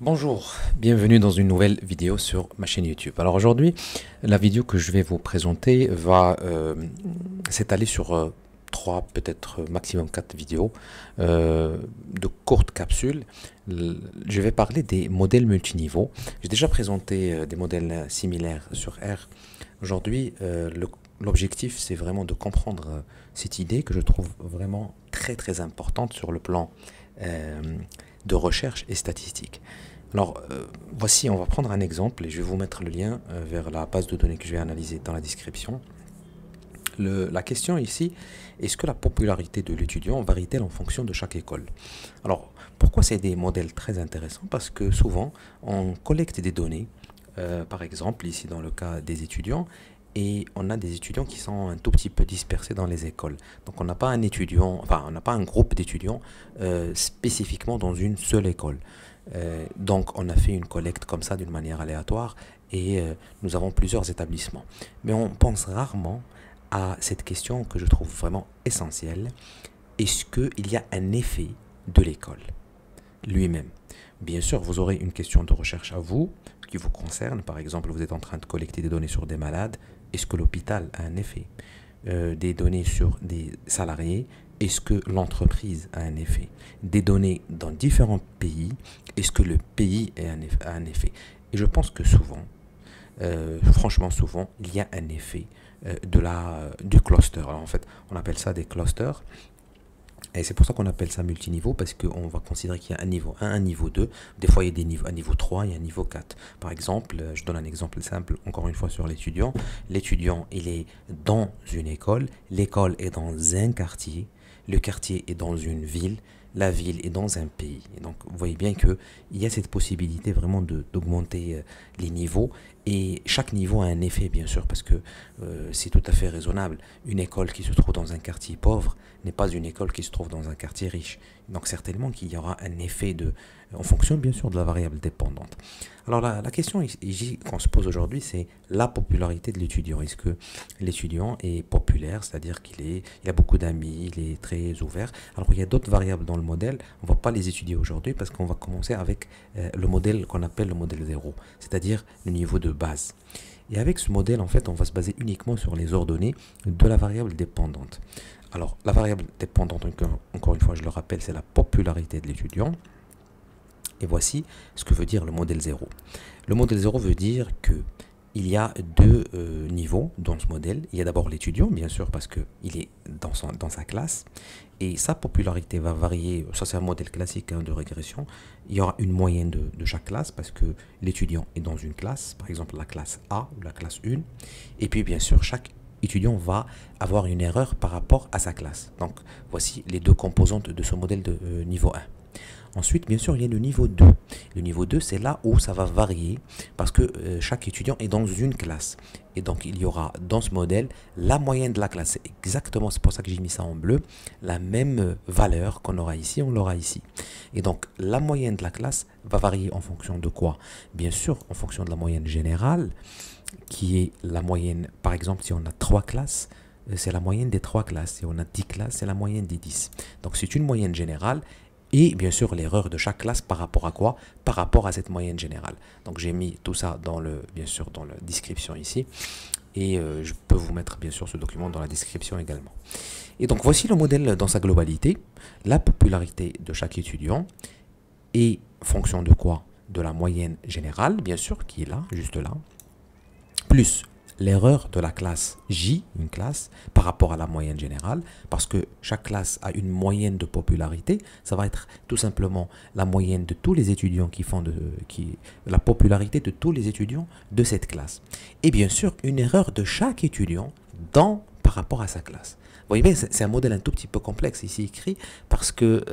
Bonjour, bienvenue dans une nouvelle vidéo sur ma chaîne YouTube. Alors aujourd'hui, la vidéo que je vais vous présenter va s'étaler sur 3, peut-être maximum 4 vidéos de courtes capsules. Je vais parler des modèles multiniveaux. J'ai déjà présenté des modèles similaires sur R. Aujourd'hui, l'objectif c'est vraiment de comprendre cette idée que je trouve vraiment très importante sur le plan de recherche et statistique. Alors, voici, on va prendre un exemple et je vais vous mettre le lien vers la base de données que je vais analyser dans la description. La question ici, est-ce que la popularité de l'étudiant varie-t-elle en fonction de chaque école? Alors, pourquoi c'est des modèles très intéressants? Parce que souvent, on collecte des données, par exemple, ici dans le cas des étudiants, et on a des étudiants qui sont un tout petit peu dispersés dans les écoles. Donc on n'a pas un étudiant, enfin on n'a pas un groupe d'étudiants spécifiquement dans une seule école. Donc on a fait une collecte comme ça d'une manière aléatoire et nous avons plusieurs établissements. Mais on pense rarement à cette question que je trouve vraiment essentielle. Est-ce qu'il y a un effet de l'école lui-même? Bien sûr, vous aurez une question de recherche à vous qui vous concerne. Par exemple, vous êtes en train de collecter des données sur des malades. Est-ce que l'hôpital a un effet? Des données sur des salariés. Est-ce que l'entreprise a un effet? Des données dans différents pays. Est-ce que le pays a un effet? Et je pense que souvent, franchement souvent, il y a un effet du cluster. Alors en fait, on appelle ça des clusters. Et c'est pour ça qu'on appelle ça multiniveau, parce qu'on va considérer qu'il y a un niveau 1, un niveau 2. Des fois, il y a des niveaux, un niveau 3 et un niveau 4. Par exemple, je donne un exemple simple, encore une fois, sur l'étudiant. L'étudiant, il est dans une école. L'école est dans un quartier. Le quartier est dans une ville. La ville est dans un pays. Et donc, vous voyez bien qu'il y a cette possibilité vraiment d'augmenter les niveaux. Et chaque niveau a un effet, bien sûr, parce que c'est tout à fait raisonnable. Une école qui se trouve dans un quartier pauvre n'est pas une école qui se trouve dans un quartier riche. Donc, certainement qu'il y aura un effet en fonction, bien sûr, de la variable dépendante. Alors, la question qu'on se pose aujourd'hui, c'est la popularité de l'étudiant. Est-ce que l'étudiant est populaire, c'est-à-dire il a beaucoup d'amis, il est très ouvert? Alors, il y a d'autres variables dans le modèle. On ne va pas les étudier aujourd'hui parce qu'on va commencer avec le modèle qu'on appelle le modèle 0, c'est-à-dire le niveau de base. Et avec ce modèle, en fait, on va se baser uniquement sur les ordonnées de la variable dépendante. Alors, la variable dépendante, encore une fois, je le rappelle, c'est la popularité de l'étudiant. Et voici ce que veut dire le modèle 0. Le modèle 0 veut dire que il y a deux niveaux dans ce modèle. Il y a d'abord l'étudiant, bien sûr, parce qu'il est dans sa classe. Et sa popularité va varier. Ça, c'est un modèle classique de régression. Il y aura une moyenne de chaque classe, parce que l'étudiant est dans une classe, par exemple la classe A ou la classe 1. Et puis, bien sûr, chaque étudiant va avoir une erreur par rapport à sa classe. Donc, voici les deux composantes de ce modèle de niveau 1. Ensuite, bien sûr, il y a le niveau 2. Le niveau 2, c'est là où ça va varier parce que chaque étudiant est dans une classe. Et donc, il y aura dans ce modèle la moyenne de la classe. C'est exactement, c'est pour ça que j'ai mis ça en bleu. La même valeur qu'on aura ici, on l'aura ici. Et donc, la moyenne de la classe va varier en fonction de quoi? Bien sûr, en fonction de la moyenne générale, qui est la moyenne, par exemple, si on a 3 classes, c'est la moyenne des 3 classes. Si on a 10 classes, c'est la moyenne des 10. Donc, c'est une moyenne générale. Et bien sûr, l'erreur de chaque classe par rapport à quoi? Par rapport à cette moyenne générale. Donc j'ai mis tout ça bien sûr dans la description ici. Et je peux vous mettre bien sûr ce document dans la description également. Et donc voici le modèle dans sa globalité. La popularité de chaque étudiant est fonction de quoi? De la moyenne générale, bien sûr, qui est là, juste là. Plus l'erreur de la classe J, une classe, par rapport à la moyenne générale, parce que chaque classe a une moyenne de popularité. Ça va être tout simplement la moyenne de tous les étudiants la popularité de tous les étudiants de cette classe. Et bien sûr, une erreur de chaque étudiant par rapport à sa classe. Vous voyez bien, c'est un modèle un tout petit peu complexe ici écrit, parce que,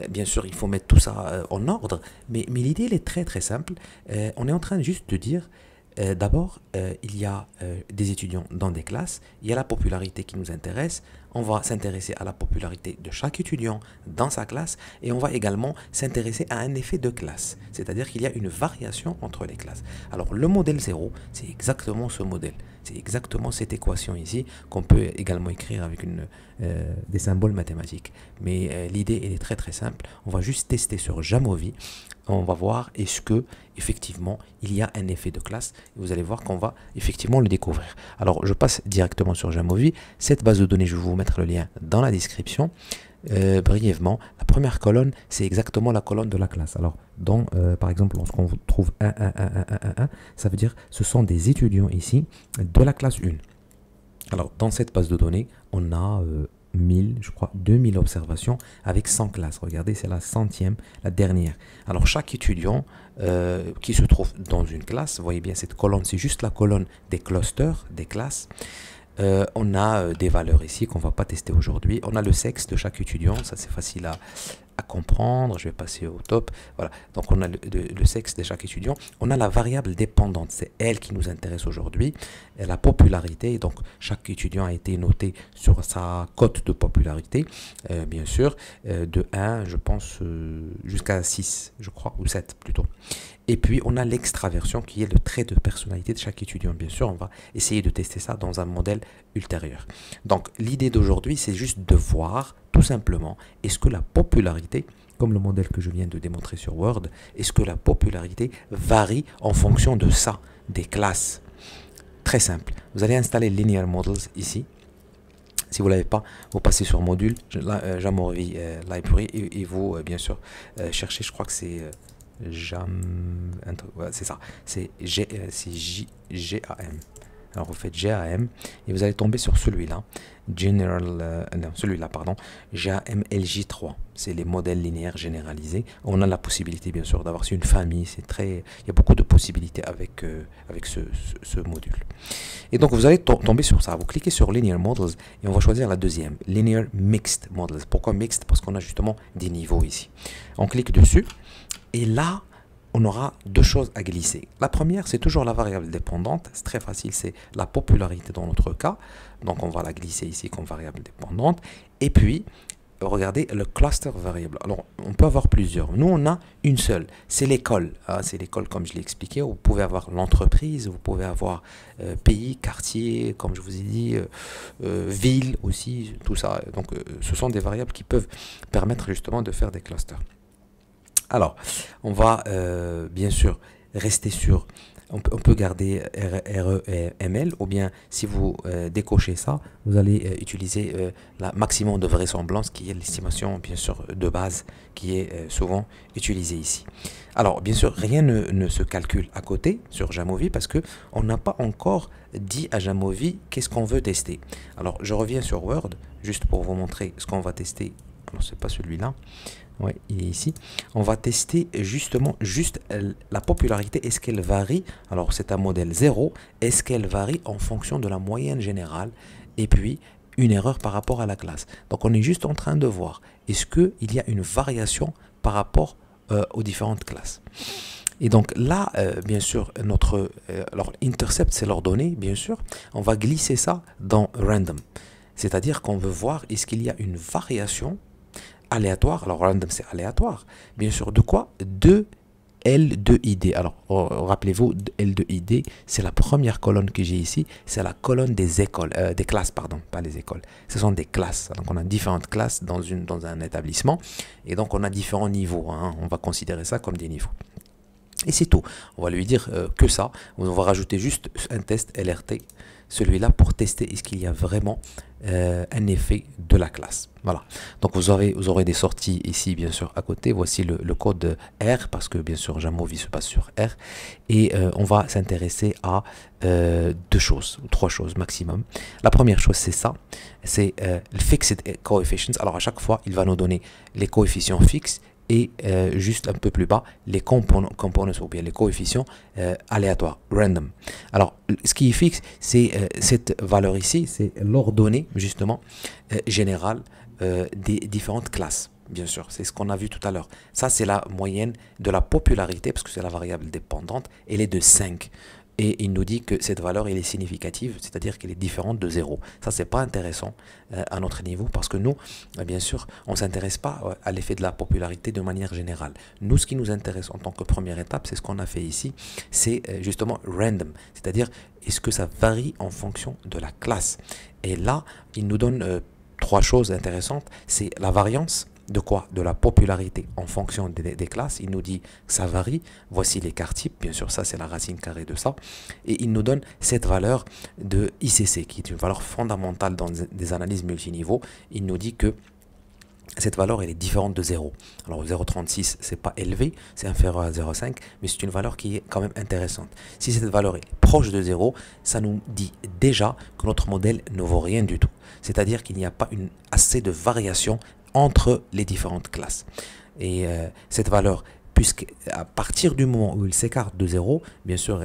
bien sûr, il faut mettre tout ça en ordre, mais l'idée, elle est très simple. On est en train juste de dire, d'abord, il y a des étudiants dans des classes, il y a la popularité qui nous intéresse, on va s'intéresser à la popularité de chaque étudiant dans sa classe et on va également s'intéresser à un effet de classe, c'est-à-dire qu'il y a une variation entre les classes. Alors le modèle 0, c'est exactement ce modèle. C'est exactement cette équation ici qu'on peut également écrire avec des symboles mathématiques. Mais l'idée, elle est très très simple. On va juste tester sur Jamovi. On va voir est-ce que effectivement il y a un effet de classe. Et vous allez voir qu'on va effectivement le découvrir. Alors je passe directement sur Jamovi. Cette base de données, je vais vous mettre le lien dans la description. Brièvement, la première colonne, c'est exactement la colonne de la classe. Alors, par exemple, lorsqu'on trouve 1, 1, 1, 1, 1, 1, ça veut dire ce sont des étudiants ici de la classe 1. Alors, dans cette base de données, on a 1000, je crois, 2000 observations avec 100 classes. Regardez, c'est la 100e, la dernière. Alors, chaque étudiant qui se trouve dans une classe, vous voyez bien cette colonne, c'est juste la colonne des clusters, des classes. On a des valeurs ici qu'on ne va pas tester aujourd'hui. On a le sexe de chaque étudiant, ça c'est facile à comprendre. Je vais passer au top. Voilà, donc on a le sexe de chaque étudiant. On a la variable dépendante, c'est elle qui nous intéresse aujourd'hui. La popularité, donc chaque étudiant a été noté sur sa cote de popularité, bien sûr, de 1, je pense, jusqu'à 6, je crois, ou 7 plutôt. Et puis, on a l'extraversion qui est le trait de personnalité de chaque étudiant. Bien sûr, on va essayer de tester ça dans un modèle ultérieur. Donc, l'idée d'aujourd'hui, c'est juste de voir, tout simplement, est-ce que la popularité, comme le modèle que je viens de démontrer sur Word, est-ce que la popularité varie en fonction de ça, des classes? Très simple. Vous allez installer Linear Models ici. Si vous ne l'avez pas, vous passez sur Module, Jamovi Library, et vous, bien sûr, cherchez, je crois que c'est... c'est ça, c'est GAM. Alors vous faites GAM et vous allez tomber sur celui-là, celui-là, pardon, GAMLJ3. C'est les modèles linéaires généralisés. On a la possibilité, bien sûr, d'avoir une famille. Il y a beaucoup de possibilités avec ce module. Et donc vous allez tomber sur ça. Vous cliquez sur Linear Models et on va choisir la deuxième, Linear Mixed Models. Pourquoi Mixed? Parce qu'on a justement des niveaux ici. On clique dessus. Et là, on aura deux choses à glisser. La première, c'est toujours la variable dépendante. C'est très facile, c'est la popularité dans notre cas. Donc, on va la glisser ici comme variable dépendante. Et puis, regardez le cluster variable. Alors, on peut avoir plusieurs. Nous, on a une seule. C'est l'école. C'est l'école, comme je l'ai expliqué. Vous pouvez avoir l'entreprise, vous pouvez avoir pays, quartier, comme je vous ai dit, ville aussi, tout ça. Donc, ce sont des variables qui peuvent permettre justement de faire des clusters. Alors, on va bien sûr rester sur, on peut garder REML, ou bien si vous décochez ça, vous allez utiliser la maximum de vraisemblance qui est l'estimation bien sûr de base qui est souvent utilisée ici. Alors, bien sûr, rien ne se calcule à côté sur Jamovi parce que on n'a pas encore dit à Jamovi qu'est-ce qu'on veut tester. Alors, je reviens sur Word juste pour vous montrer ce qu'on va tester. Alors, c'est pas celui-là. Ouais, il est ici. On va tester justement la popularité. Est-ce qu'elle varie? Alors, c'est un modèle 0. Est-ce qu'elle varie en fonction de la moyenne générale? Et puis, une erreur par rapport à la classe. Donc, on est juste en train de voir. Est-ce qu'il y a une variation par rapport aux différentes classes? Et donc là, bien sûr, alors intercept, c'est l'ordonnée, bien sûr. On va glisser ça dans random. C'est-à-dire qu'on veut voir est-ce qu'il y a une variation aléatoire. Alors random, c'est aléatoire. Bien sûr, de quoi? De L2ID. Alors, rappelez-vous, L2ID, c'est la première colonne que j'ai ici. C'est la colonne des écoles, des classes, pardon, pas les écoles. Ce sont des classes. Donc, on a différentes classes dans un établissement. Et donc, on a différents niveaux. Hein. On va considérer ça comme des niveaux. Et c'est tout. On va lui dire que ça. On va rajouter juste un test LRT, celui-là pour tester est-ce qu'il y a vraiment un effet de la classe. Voilà. Donc vous aurez des sorties ici, bien sûr, à côté. Voici le code R, parce que bien sûr, Jamovi se base sur R. Et on va s'intéresser à deux choses, ou trois choses maximum. La première chose, c'est ça. C'est le Fixed Coefficients. Alors à chaque fois, il va nous donner les coefficients fixes et juste un peu plus bas, les components ou bien les coefficients aléatoires, random. Alors, ce qui est fixe, c'est cette valeur ici, c'est l'ordonnée, justement, générale des différentes classes. Bien sûr, c'est ce qu'on a vu tout à l'heure. Ça, c'est la moyenne de la popularité, parce que c'est la variable dépendante, elle est de 5. et il nous dit que cette valeur elle est significative, c'est-à-dire qu'elle est différente de 0. Ça, c'est pas intéressant à notre niveau parce que nous, bien sûr, on ne s'intéresse pas à l'effet de la popularité de manière générale. Nous, ce qui nous intéresse en tant que première étape, c'est ce qu'on a fait ici, c'est justement random, c'est-à-dire est-ce que ça varie en fonction de la classe. Et là, il nous donne trois choses intéressantes, c'est la variance. De quoi? De la popularité en fonction des classes. Il nous dit que ça varie. Voici l'écart type. Bien sûr, ça, c'est la racine carrée de ça. Et il nous donne cette valeur de ICC, qui est une valeur fondamentale dans des analyses multiniveaux. Il nous dit que cette valeur, elle est différente de 0. Alors 0,36, c'est pas élevé, c'est inférieur à 0,5, mais c'est une valeur qui est quand même intéressante. Si cette valeur est proche de 0, ça nous dit déjà que notre modèle ne vaut rien du tout. C'est-à-dire qu'il n'y a pas assez de variation entre les différentes classes. Et cette valeur, puisqu'à partir du moment où il s'écarte de 0, bien sûr,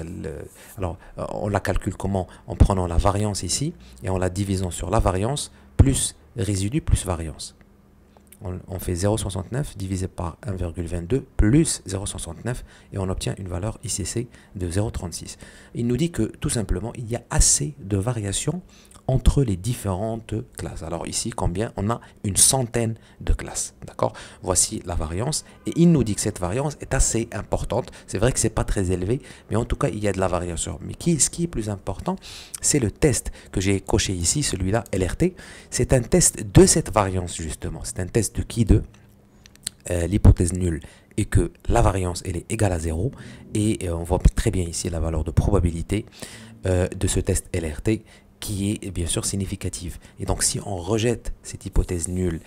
on la calcule comment? En prenant la variance ici et en la divisant sur la variance plus résidu plus variance. On fait 0,69 divisé par 1,22 plus 0,69 et on obtient une valeur ICC de 0,36. Il nous dit que tout simplement, il y a assez de variations entre les différentes classes. Alors ici, combien? On a une centaine de classes. D'accord? Voici la variance. Et il nous dit que cette variance est assez importante. C'est vrai que ce n'est pas très élevé, mais en tout cas, il y a de la variation. Mais ce qui est plus important, c'est le test que j'ai coché ici, celui-là, LRT. C'est un test de cette variance, justement. C'est un test de qui? De l'hypothèse nulle et que la variance elle est égale à 0 et on voit très bien ici la valeur de probabilité de ce test LRT qui est bien sûr significative. Et donc si on rejette cette hypothèse nulle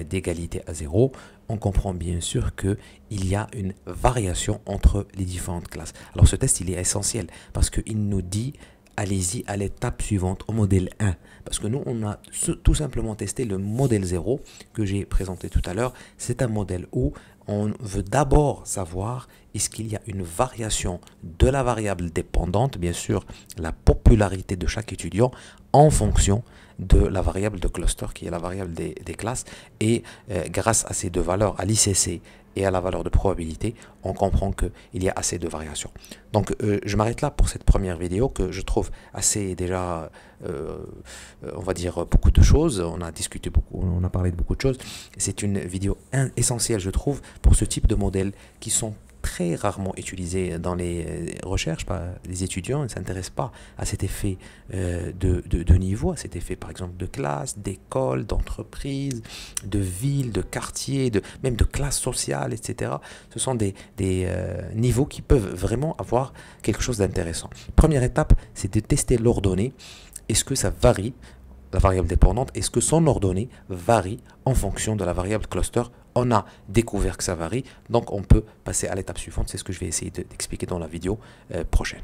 d'égalité à 0, on comprend bien sûr qu'il y a une variation entre les différentes classes. Alors ce test il est essentiel parce qu'il nous dit allez-y à l'étape suivante, au modèle 1. Parce que nous, on a tout simplement testé le modèle 0 que j'ai présenté tout à l'heure. C'est un modèle où on veut d'abord savoir est-ce qu'il y a une variation de la variable dépendante, bien sûr, la popularité de chaque étudiant en fonction de la variable de cluster qui est la variable des classes. Et grâce à ces deux valeurs, à l'ICC et à la valeur de probabilité, on comprend qu'il y a assez de variations. Donc je m'arrête là pour cette première vidéo que je trouve assez déjà, on va dire, beaucoup de choses. On a discuté beaucoup, on a parlé de beaucoup de choses. C'est une vidéo essentielle, je trouve, pour ce type de modèles qui sont très rarement utilisés dans les recherches. Les étudiants ne s'intéressent pas à cet effet de niveau, à cet effet par exemple de classe, d'école, d'entreprise, de ville, de quartier, même de classe sociale, etc. Ce sont des niveaux qui peuvent vraiment avoir quelque chose d'intéressant. Première étape, c'est de tester l'ordonnée. Est-ce que ça varie, la variable dépendante, est-ce que son ordonnée varie en fonction de la variable cluster? On a découvert que ça varie, donc on peut passer à l'étape suivante. C'est ce que je vais essayer d'expliquer dans la vidéo prochaine.